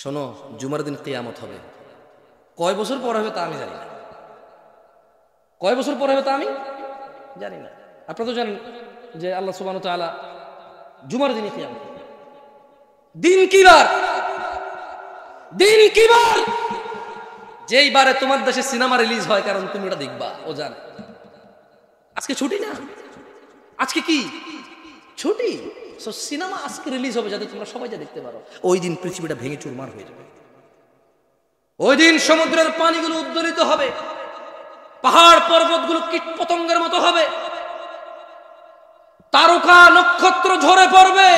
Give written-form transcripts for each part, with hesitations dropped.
শোনো, জুমার দিন কিয়ামত হবে। কয় বছর পর হবে তা আমি জানি না, কয় বছর পর হবে তা আমি জানি না। আপনারা তো জানেন যে আল্লাহ সুবহানাহু ওয়া তাআলা জুমার দিনে কিয়ামত হবে। দিন কি বার? দিন কি বার? যেই বারে তোমার দেশে সিনেমা রিলিজ হয়, কারণ তুমি ওটা দেখবা। ও জানে আজকে ছুটি না, আজকে কি ছুটি। সো সিনেমা আজকে রিলিজ হবে যাতে তোমরা সবাই যা দেখতে পারো। ওই দিন পৃথিবীটা ভেঙে চুরমার হয়ে যাবে। ওই দিন সমুদ্রের পানিগুলো উদ্দোলিত হবে, পাহাড় পর্বতগুলো কীট পতঙ্গের মতো হবে, তারকা নক্ষত্র ঝরে পড়বে,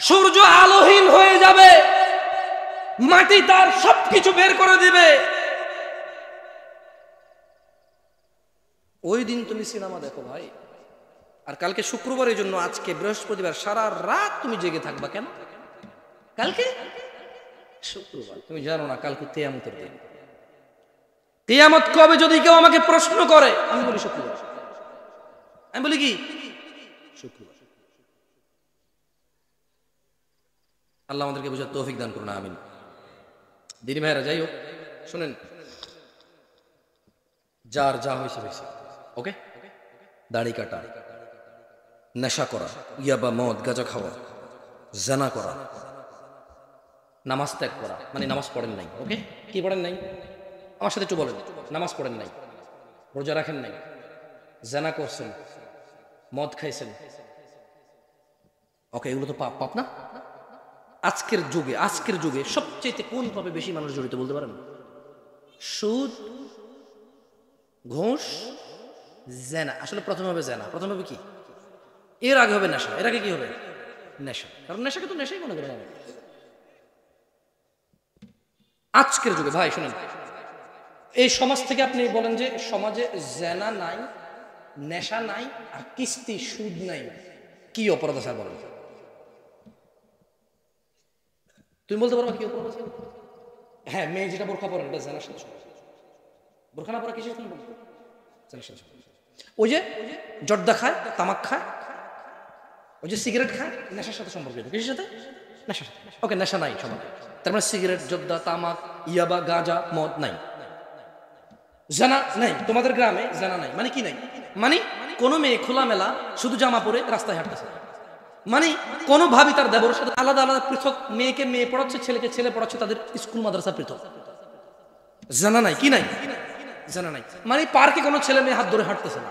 সূর্য আলোহীন হয়ে যাবে, মাটি তার সবকিছু বের করে দিবে। ওই দিন তুমি সিনেমা দেখো ভাই। আর কালকে শুক্রবার, এই জন্য আজকে বৃহস্পতিবার সারা রাত তুমি জেগে থাকবা কেন? কালকে শুক্রবার, তুমি জানো না কালকে কিয়ামতের দিন। কিয়ামত কবে যদি কেউ আমাকে প্রশ্ন করে, আমি বলি শুক্রবার। আমি বলি কি শুক্রবার। আল্লাহ আমাদেরকে বুঝার তৌফিক দান করুন, আমিন। দিনী ভাইরা, যাই হোক, শুনেন, যার যা হয়েছে হয়েছে, ওকে? দাড়ি কাটা, নেশা করা, ইয়াবা, মদ, গাঁজা খাওয়া, জানা করা, নামাজ ত্যাগ করা, মানে নামাজ পড়েন নাই। ওকে, কি পড়েন নাই? আমার সাথে একটু বলেন। নামাজ পড়েন নাই, রোজা রাখেন নাই, জানা করছেন, মদ খাইছেন, ওকে, এগুলো তো পাপ, পাপ না? আজকের যুগে সবচেয়ে কোন পাপে বেশি মানুষ জড়িত বলতে পারেন? সুদ, ঘুষ, জেনা। আসলে প্রথমে হবে জেনা, প্রথমে হবে কি? এর আগে হবে নেশা, এর আগে কি হবে? নেশা। কারণ নেশাকে তো নেশাই মনে করেন। আজকের যুগে ভাই শুনেন, এই সমাজ থেকে আপনি বলেন যে সমাজে জেনা নাই, নেশা নাই, আর কিস্তি সুদ নাই, কি অপরাধ আছে বলেন? তুমি বলতে পারো কি অপরাধ আছে? হ্যাঁ, মেয়ে যেটা বোরখা পরেন এটা জেনার সাথে সম্পর্ক। বোরখা না পরা কিসের সাথে সম্পর্ক? জেনার সাথে সম্পর্ক। ওই যে জর্দা খায়, তামাক খায়, ওই যে সিগারেট খায়, নেশার সাথে সম্পর্ক। কিসের সাথে? নেশার সাথে। ওকে, নেশা নাই সমাজে, তার মানে সিগারেট, জর্দা, তামাক, ইয়াবা, গাঁজা, মদ নাই, জানা নাই। তোমাদের গ্রামে জানা নাই মানে কি নাই? মানে কোনো মেয়ে খোলামেলা শুধু জামা পরে রাস্তায় হাঁটতেছে, মানে কোনো ভাবি তার দেবরের সাথে আলাদা আলাদা পৃথক, মেয়েকে মেয়ে পড়াচ্ছে, ছেলেকে ছেলে পড়াচ্ছে, তাদের স্কুল মাদ্রাসা পৃথক। জানা নাই, কি নাই? জানা নাই। মানে পার্কে কোনো ছেলে মেয়ে হাত ধরে হাঁটতেছে না,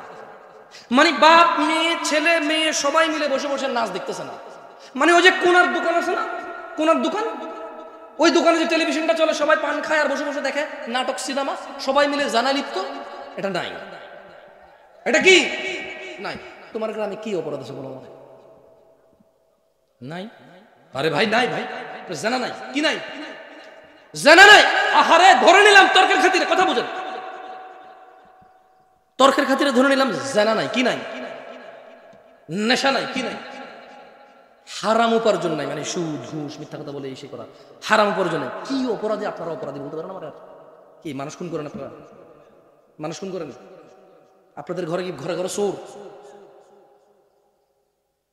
মানে বাপ মেয়ে, ছেলে মেয়ে সবাই মিলে বসে বসে নাচ দেখতেছে না। মানে ওই যে কোনার দোকান আছে না, কোনার দোকান, ওই দোকানে যে টেলিভিশনটা চলে, সবাই পান খায় আর বসে বসে দেখে নাটক, সিনেমা, সবাই মিলে জানা লিপ্ত, এটা নাই। এটা কি নাই? তোমার গ্রামে কি অপরাধ আছে বলো আমাকে? নাই। আরে ভাই নাই, ভাই জানা নাই, কি নাই? জানা নাই। আহারে, ধরে নিলাম তর্কের খাতিরে, কথা বুঝেন, তর্কের খাতিরে ধরে নিলাম জানা নাই, কি নাই? নেশা নাই, কি নাই? হারাম উপার্জন নাই, মানে সুদ, ঘুষ, মিথ্যা কথা বলে এসে করা, হারাম উপার্জন নাই। কি অপরাধে আপনারা অপরাধী বলতে পারেন? আমার কি মানুষ খুন করেন আপনারা? মানুষ খুন করেন? আপনাদের ঘরে কি ঘরে ঘরে চোর?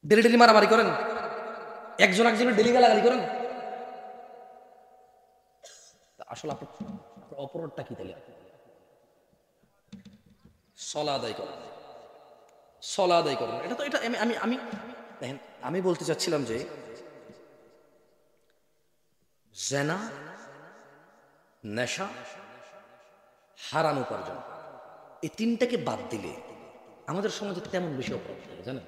ডেলি ডেলি মারামারি করেন? একজন একজনের ডেলি গালাগালি করেন? আসলে আপনার অপরাধটা কি তাহলে? সলা আদায় করেন, সলা আদায় করেন। এটা তো, এটা আমি আমি দেখেন, আমি বলতে চাচ্ছিলাম যে জেনা, নেশা, হারাম উপার্জন, এই তিনটাকে বাদ দিলে আমাদের সমাজে তেমন বেশি অপরাধ থাকে জানেন?